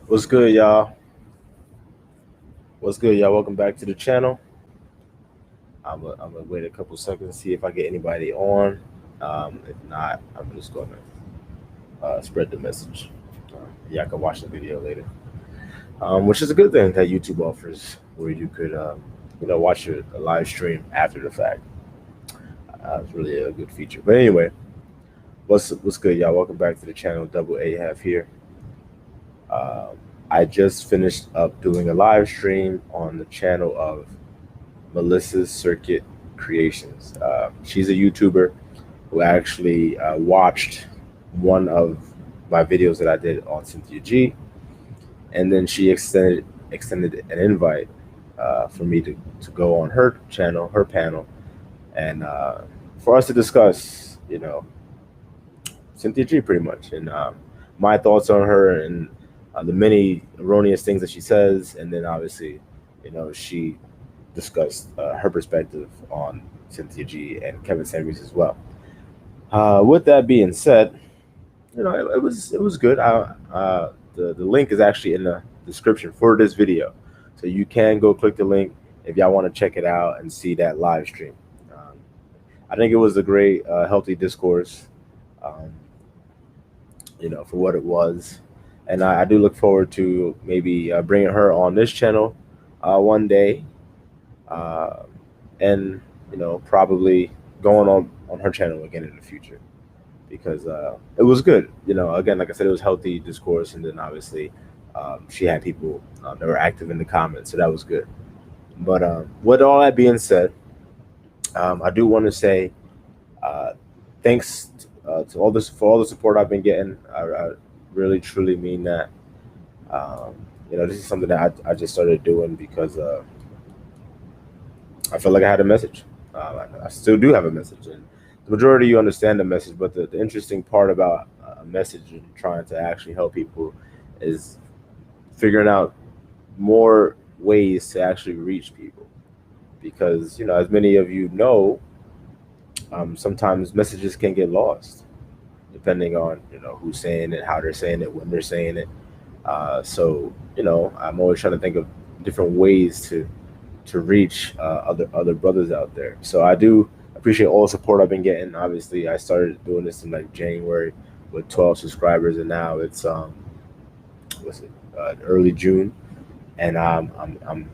What's good, y'all? What's good, y'all? Welcome back to the channel. I'm gonna wait a couple seconds to see if I get anybody on. If not, I'm just gonna spread the message. Y'all can watch the video later, which is a good thing that YouTube offers, where you could, watch a live stream after the fact. It's really a good feature. But anyway, what's good, y'all? Welcome back to the channel. Double A have here. Um, I just finished up doing a live stream on the channel of Melissa's Circuit Creations. She's a YouTuber who actually watched one of my videos that I did on cynthiag, and then she extended an invite for me to go on her channel, her panel, and for us to discuss, cynthiag pretty much, and my thoughts on her and the many erroneous things that she says, and then obviously, she discussed her perspective on cynthiag and Kevin Samuels as well. With that being said, it was good. The link is actually in the description for this video, so you can go click the link if y'all want to check it out and see that live stream. I think it was a great, healthy discourse, um, for what it was, and I do look forward to maybe bringing her on this channel one day, uh, and probably going on her channel again in the future, because it was good. Again, like I said, it was healthy discourse, and then obviously she had people that were active in the comments, so that was good. But with all that being said, I do want to say uh, thanks to all this for all the support I've been getting. I really truly mean that. Um, this is something that I just started doing because I felt like I had a message. I still do have a message, and the majority of you understand the message. But the interesting part about a message and trying to actually help people is figuring out more ways to actually reach people. Because as many of you know, sometimes messages can get lost, depending on who's saying it, how they're saying it, when they're saying it. So I'm always trying to think of different ways to reach other brothers out there. So I do appreciate all the support I've been getting. Obviously, I started doing this in like January with 12 subscribers, and now it's what's it early June, and I'm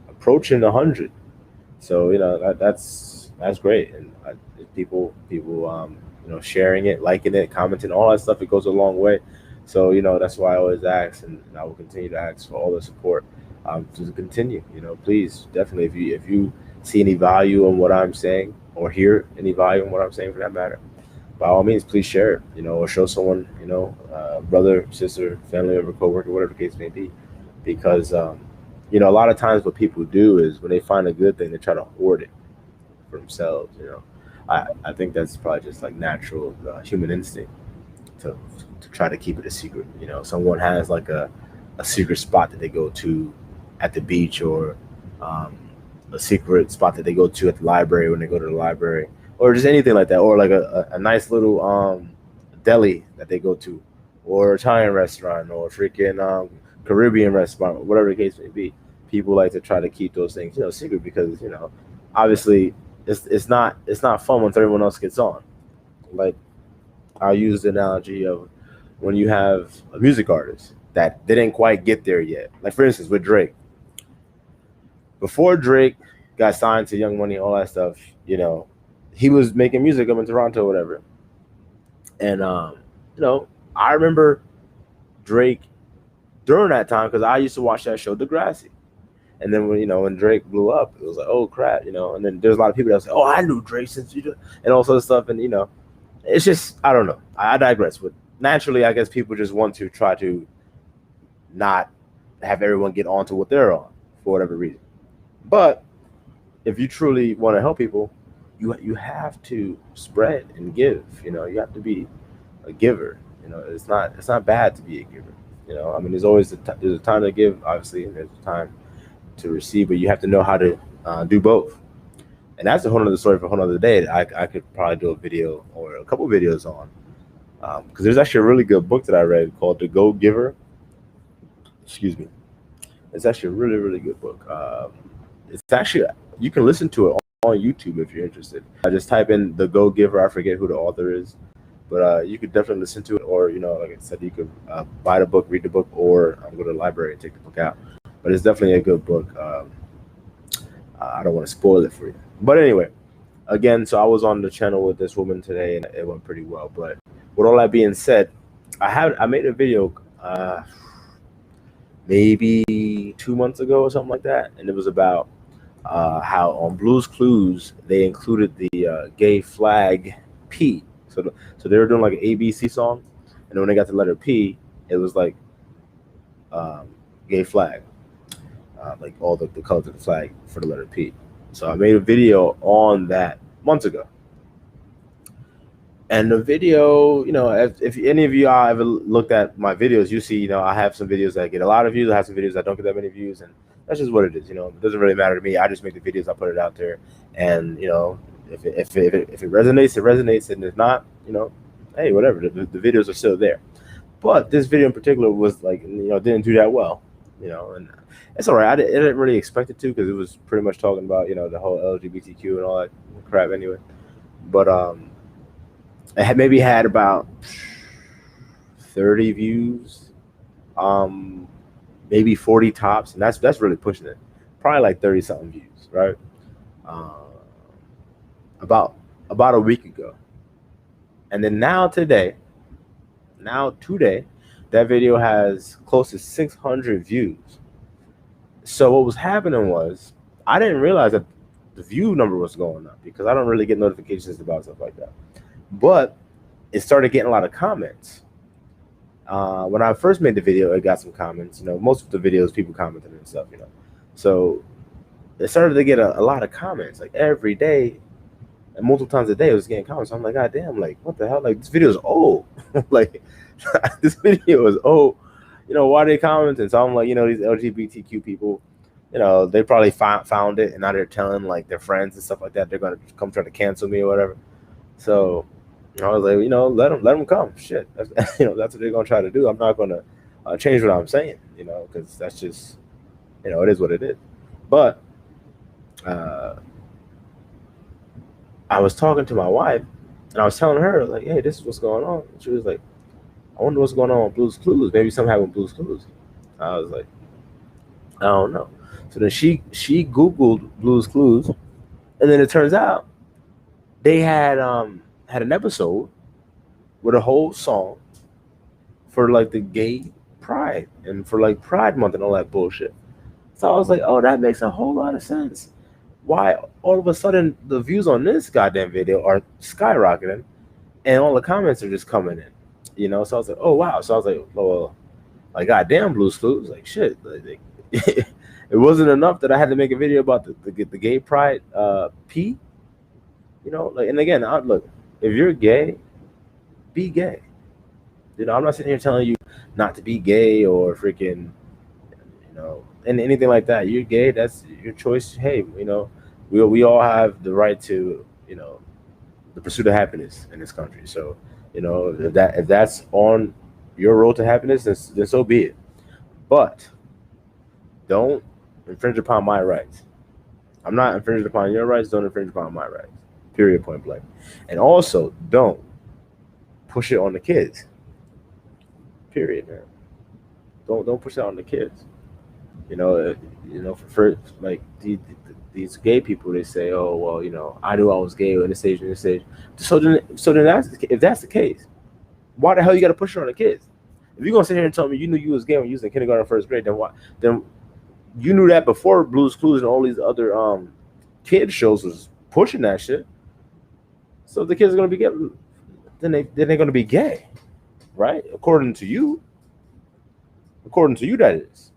approaching 100. So that's great, and people sharing it, liking it, commenting, all that stuff. It goes a long way. So that's why I always ask, and I will continue to ask for all the support to continue. Please, definitely, if you see any value in what I'm saying, or hear any value in what I'm saying for that matter, by all means, please share it. Or show someone, brother, sister, family member, coworker, whatever the case may be, because a lot of times what people do is when they find a good thing, they try to hoard it for themselves. I think that's probably just like natural human instinct to try to keep it a secret. Someone has like a secret spot that they go to at the beach, or um, a secret spot that they go to at the library when they go to the library, or just anything like that, or like a nice little deli that they go to, or Italian restaurant, or freaking Caribbean restaurant, whatever the case may be. People like to try to keep those things secret, because obviously it's not fun once everyone else gets on. Like, I'll use the analogy of when you have a music artist that didn't quite get there yet. Like, for instance, with Drake. Before Drake got signed to Young Money, all that stuff, he was making music up in Toronto, or whatever. And I remember Drake during that time, because I used to watch that show Degrassi. And then when Drake blew up, it was like, oh crap, And then there's a lot of people that say, oh, I knew Drake since and all sorts of stuff. And it's just, I don't know. I digress. But naturally, I guess people just want to try to not have everyone get onto what they're on for whatever reason. But if you truly want to help people, you have to spread and give. You have to be a giver. It's not bad to be a giver. I mean, there's a time to give, obviously, and there's a time to receive, but you have to know how to do both. And that's a whole other story for a whole other day. I could probably do a video or a couple videos on, because there's actually a really good book that I read called The Go Giver. Excuse me. It's actually a really, really good book. It's actually, you can listen to it on YouTube if you're interested. Just type in The Go Giver. I forget who the author is, but you could definitely listen to it, or like I said, you could buy the book, read the book, or go to the library and take the book out. But it's definitely a good book. I don't want to spoil it for you, but anyway, again, so I was on the channel with this woman today, and it went pretty well. But with all that being said, I made a video maybe 2 months ago or something like that, and it was about how on Blues Clues they included the gay flag P. So they were doing like an ABC song, and when they got the letter P, it was like gay flag, like all the colors of the flag for the letter P. So I made a video on that months ago. And the video, if any of you ever looked at my videos, you see, I have some videos that get a lot of views. I have some videos that don't get that many views, and that's just what it is. It doesn't really matter to me. I just make the videos, I put it out there, and if it resonates, it resonates, and if not, hey, whatever. The videos are still there. But this video in particular was like, didn't do that well, and it's all right. I didn't really expect it to, because it was pretty much talking about the whole LGBTQ and all that crap anyway. But it had maybe had about 30 views, maybe 40 tops, and that's really pushing it. Probably like 30 something views, right? About a week ago, and then today, that video has close to 600 views. So what was happening was, I didn't realize that the view number was going up, because I don't really get notifications about stuff like that. But it started getting a lot of comments. When I first made the video, it got some comments. Most of the videos, people commented and stuff. So it started to get a lot of comments, like every day, and multiple times a day. It was getting comments. So I'm like, God damn, like what the hell? Like, this video is old. Like this video is old. Why are they commenting? So I'm like, these LGBTQ people, they probably found it, and now they're telling like their friends and stuff like that. They're gonna come try to cancel me or whatever. So I was like, let them come. Shit, that's, that's what they're gonna try to do. I'm not gonna change what I'm saying, because that's just, it is what it is. But I was talking to my wife, and I was telling her like, hey, this is what's going on. And she was like, I wonder what's going on with Blues Clues. Maybe something happened with Blues Clues. I was like, I don't know. So then she Googled Blues Clues, and then it turns out they had an episode with a whole song for like the gay pride and for like Pride Month and all that bullshit. So I was like, oh, that makes a whole lot of sense. Why all of a sudden the views on this goddamn video are skyrocketing, and all the comments are just coming in, So I was like, oh wow. So I was like, well, like goddamn, Blues Clues, like shit. Like, it wasn't enough that I had to make a video about the gay pride P. Like, and again, look, if you're gay, be gay. I'm not sitting here telling you not to be gay or freaking, and anything like that. You're gay, that's your choice. Hey, we all have the right to, the pursuit of happiness in this country. So, if that's on your road to happiness, then so be it. But don't infringe upon my rights. I'm not infringing upon your rights. Don't infringe upon my rights. Period, point blank. And also, don't push it on the kids. Period, man. Don't push it on the kids. For like these gay people, they say, oh well, I knew I was gay in this age and this age. So then if that's the case, why the hell you got to push it on the kids? If you're gonna sit here and tell me you knew you was gay when you was in kindergarten or first grade, then why? Then you knew that before Blues Clues and all these other kid shows was pushing that shit. So if the kids are gonna be gay, then they're gonna be gay, right? According to you, that is.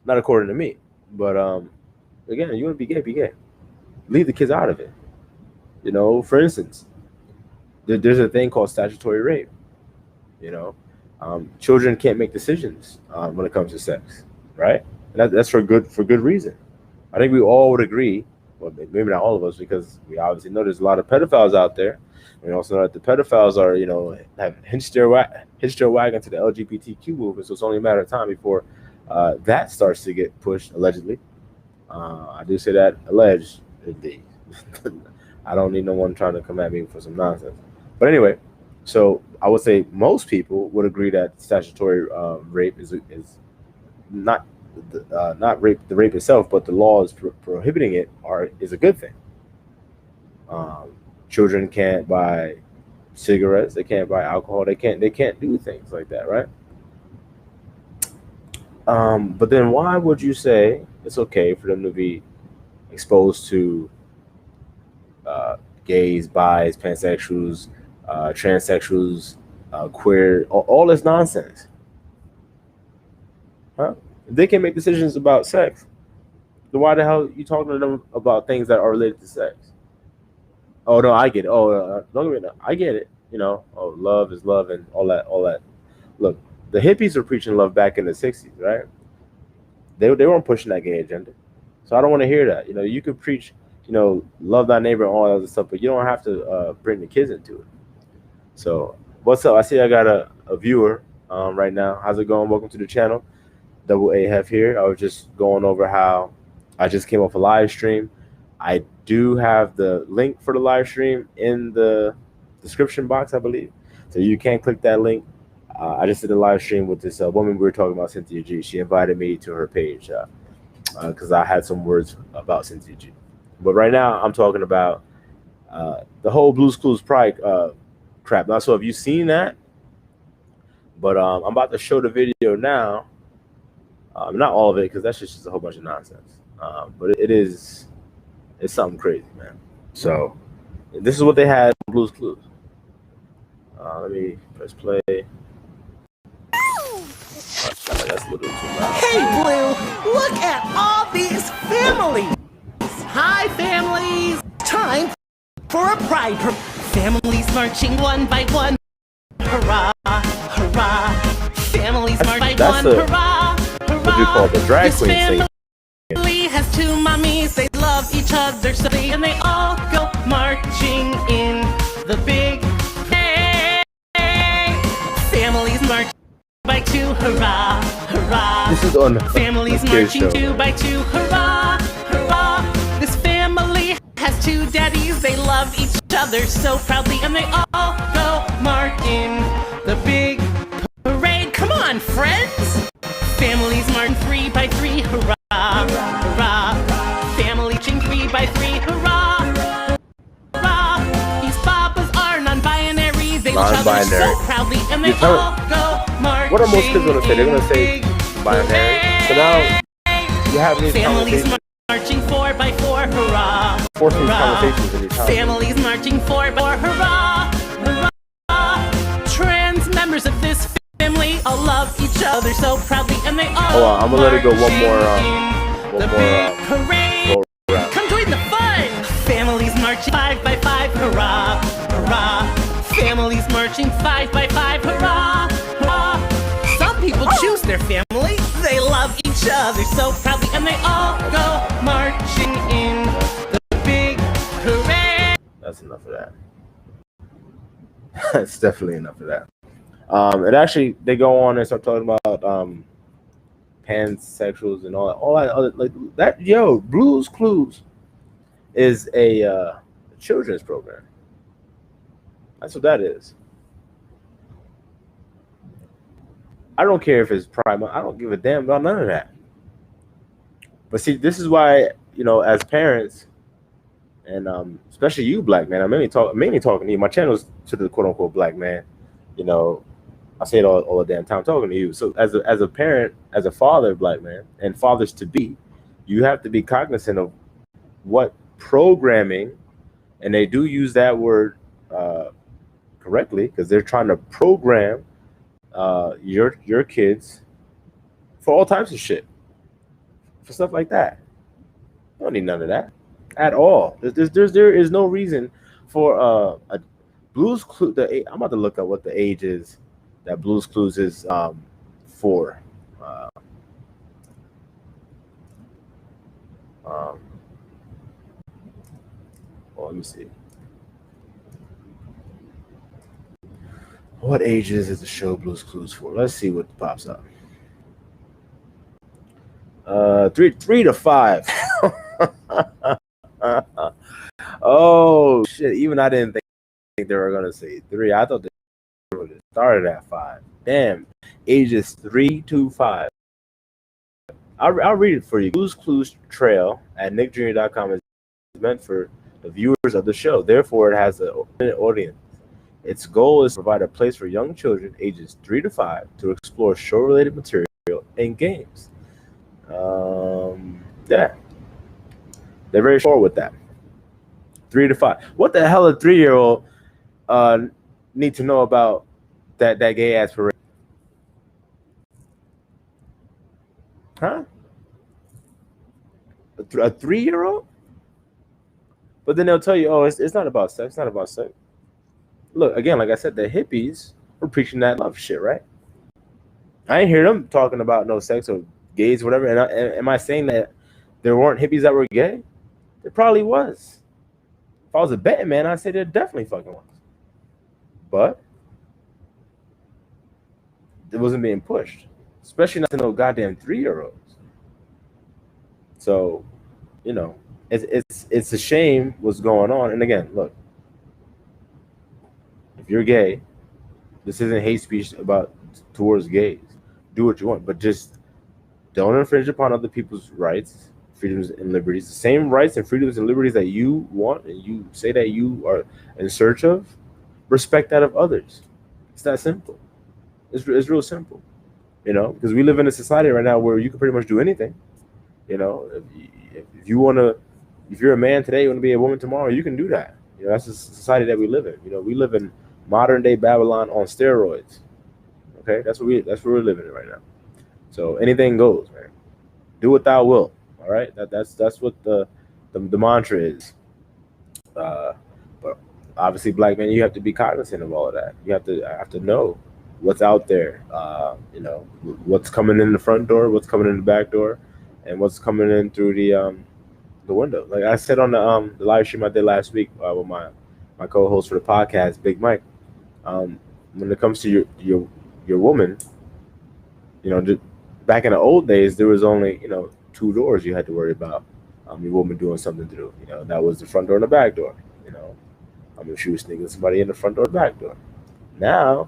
Not according to me. But again, you want to be gay. Leave the kids out of it. For instance, there's a thing called statutory rape. Children can't make decisions when it comes to sex, right? And that's for good reason. I think we all would agree well, maybe not all of us, because we obviously know there's a lot of pedophiles out there. We also know that the pedophiles are, have hitched their wagon to the LGBTQ movement. So it's only a matter of time before that starts to get pushed, allegedly. I do say that allegedly. I don't need no one trying to come at me for some nonsense. But anyway, so I would say most people would agree that statutory rape is not not rape, the rape itself, but the laws prohibiting it is a good thing. Um, Children can't buy cigarettes, they can't buy alcohol, they can't do things like that, right? But then why would you say it's okay for them to be exposed to uh, gays, bis, pansexuals, transsexuals, queer, all this nonsense? Huh? If they can make decisions about sex, then why the hell are you talking to them about things that are related to sex? Oh no, I get it. Oh, don't get me wrong, I get it. Oh, love is love and all that, all that. Look, the hippies were preaching love back in the '60s, right? They weren't pushing that gay agenda, so I don't want to hear that. You could preach, love thy neighbor and all that other stuff, but you don't have to bring the kids into it. So, what's up? I see I got a viewer right now. How's it going? Welcome to the channel. Double A Hef here. I was just going over how I just came off a live stream. I do have the link for the live stream in the description box, I believe. So you can click that link. I just did a live stream with this woman we were talking about, Cynthia G. She invited me to her page because I had some words about Cynthia G. But right now, I'm talking about the whole Blues Clues Pride crap. Not sure if you've seen that, but I'm about to show the video now. Not all of it, because that's just a whole bunch of nonsense. But it's something crazy, man. So this is what they had on Blues Clues. Let me press play. That's a little too loud. Hey, Blue, look at all these families. Hi, families. Time for a pride parade. Families marching one by one. Hurrah, hurrah. Families marching by one. Hurrah, hurrah. What you call the drag queen singing. Family has two mommies. They love each other so and they all go marching in the big parade. Families marching by two, hurrah, hurrah. This is on families marching two by two, hurrah, hurrah. This family has two daddies. They love each other so proudly, and they all go march in the big parade. Come on, friends. Families marching three by three, hurrah, hurrah. Family marching three by three, hurrah, hurrah. These papas are non-binary. They love each other so proudly, and they all go. What are most kids going to say? They're going to say binary. So now you have these families marching four by four, hurrah! Forcing these conversations in these houses. Families marching four by four, hurrah! Hurrah! Trans members of this family all love each other so proudly, and they all. Hold on, I'm gonna let it go one more. Parade. Come join the fun! Families marching five by five, hurrah! Hurrah! Families marching five by five, hurrah! People choose their family. They love each other so proudly, and they all go marching in the big parade. That's enough of that. That's definitely enough of that. It actually, they go on and start talking about pansexuals and all that other, like that. Yo, Blues Clues is a children's program. That's what that is. I don't care if it's Pride. I don't give a damn about none of that. But see, this is why, as parents, and especially you, black man, I'm mainly talking to you. My channel is to the quote unquote black man. I say it all the damn time talking to you. So as a parent, as a father, black man, and fathers to be, you have to be cognizant of what programming, and they do use that word correctly, because they're trying to program your kids for all types of shit, for stuff like that. You don't need none of that at all. There is no reason for a Blues Clues. I'm about to look up what the age is that Blues Clues is for. Oh, let me see. What ages is the show Blues Clues for? Let's see what pops up. 3 to 5. Oh shit! Even I didn't think they were gonna say 3. I thought they would have started at 5. Damn, ages 3 to 5. I'll read it for you. Blues Clues Trail at nickjr.com is meant for the viewers of the show. Therefore, it has an audience. Its goal is to provide a place for young children ages 3 to 5 to explore show-related material and games. Yeah, they're very short with that. 3 to 5. What the hell a 3-year-old need to know about that gay ass parade? Huh? A 3-year-old? But then they'll tell you, oh, it's not about sex. It's not about sex. Look, again, like I said, the hippies were preaching that love shit, right? I ain't hear them talking about no sex or gays or whatever. And am I saying that there weren't hippies that were gay? There probably was. If I was a betting man, I'd say there definitely fucking was. But it wasn't being pushed, especially not to no goddamn 3-year-olds. So, you know, it's a shame what's going on. And again, look, if you're gay, this isn't hate speech towards gays. Do what you want, but just don't infringe upon other people's rights, freedoms, and liberties. The same rights and freedoms and liberties that you want and you say that you are in search of, respect that of others. It's that simple. It's real simple, you know, because we live in a society right now where you can pretty much do anything. You know, if you want to, if you're a man today, you want to be a woman tomorrow, you can do that. You know, that's the society that we live in. You know, we live in modern day Babylon on steroids. Okay, that's where we're living in right now. So anything goes, man. Do what thou wilt. All right, that's what the mantra is. But obviously, black men, you have to be cognizant of all of that. You have to know what's out there. You know, what's coming in the front door, what's coming in the back door, and what's coming in through the window. Like I said on the live stream I did last week with my co-host for the podcast, Big Mike. When it comes to your woman, you know, back in the old days, there was only, you know, 2 doors you had to worry about. Your woman doing something to do. You know, that was the front door and the back door. You know, if she was sneaking somebody in the front door or back door. Now,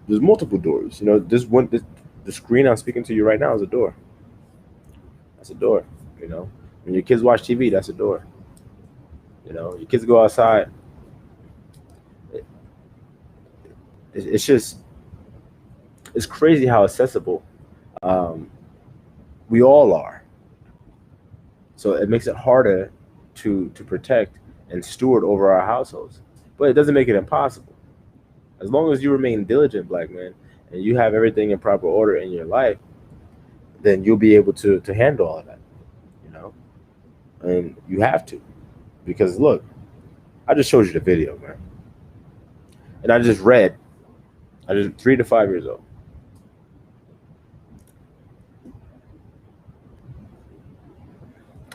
there's multiple doors. You know, the screen I'm speaking to you right now is a door. That's a door. You know, when your kids watch TV, that's a door. You know, your kids go outside. It's just, it's crazy how accessible we all are. So it makes it harder to protect and steward over our households. But it doesn't make it impossible. As long as you remain diligent, black man, and you have everything in proper order in your life, then you'll be able to handle all of that, you know? And you have to. Because look, I just showed you the video, man. And I just 3 to 5 years old.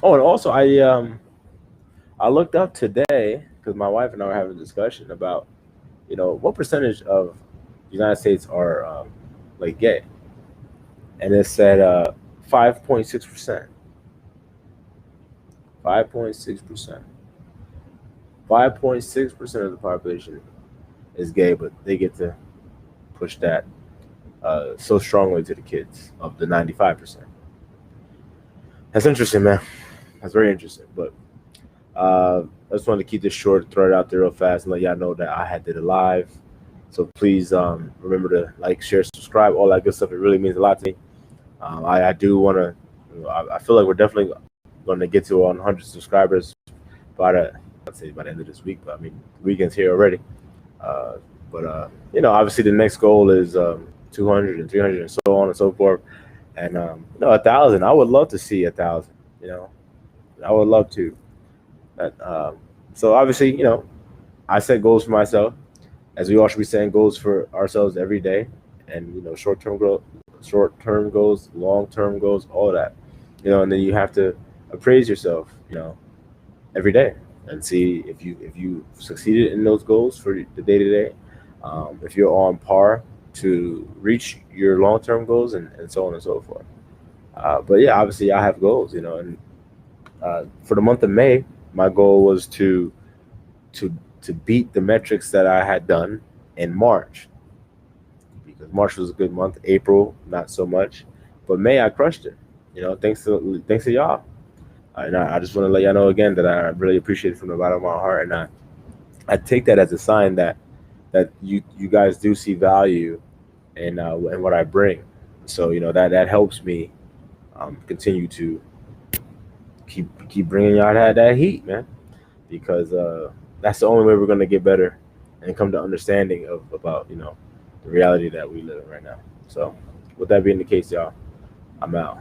Oh, and also I looked up today because my wife and I were having a discussion about, you know, what percentage of the United States are like gay, and it said 5.6%. 5.6%. 5.6% of the population is gay, but they get to push that so strongly to the kids of the 95%. That's interesting, man. That's very interesting. But I just wanted to keep this short, throw it out there real fast, and let y'all know that I had did it live. So please remember to like, share, subscribe, all that good stuff. It really means a lot to me. I do want to. You know, I feel like we're definitely going to get to 100 subscribers I'd say by the end of this week. But I mean, the weekend's here already. You know, obviously the next goal is 200 and 300 and so on and so forth. And you know, 1,000. I would love to see 1,000. You know, I would love to. So obviously, you know, I set goals for myself, as we all should be setting goals for ourselves every day. And you know, short-term goals, long-term goals, all of that. You know, and then you have to appraise yourself. You know, every day. and see if you succeeded in those goals for the day to day. If you're on par to reach your long term goals, and so on and so forth. But yeah, obviously I have goals, and for the month of May, my goal was to to beat the metrics that I had done in March, because March was a good month. April, not so much, but May I crushed it. Thanks to y'all. And I just want to let y'all know again that I really appreciate it from the bottom of my heart, and I take that as a sign that you guys do see value in what I bring. So that helps me continue to keep bringing y'all that heat, man, because that's the only way we're gonna get better and come to understanding of about the reality that we live in right now. So, with that being the case, y'all, I'm out.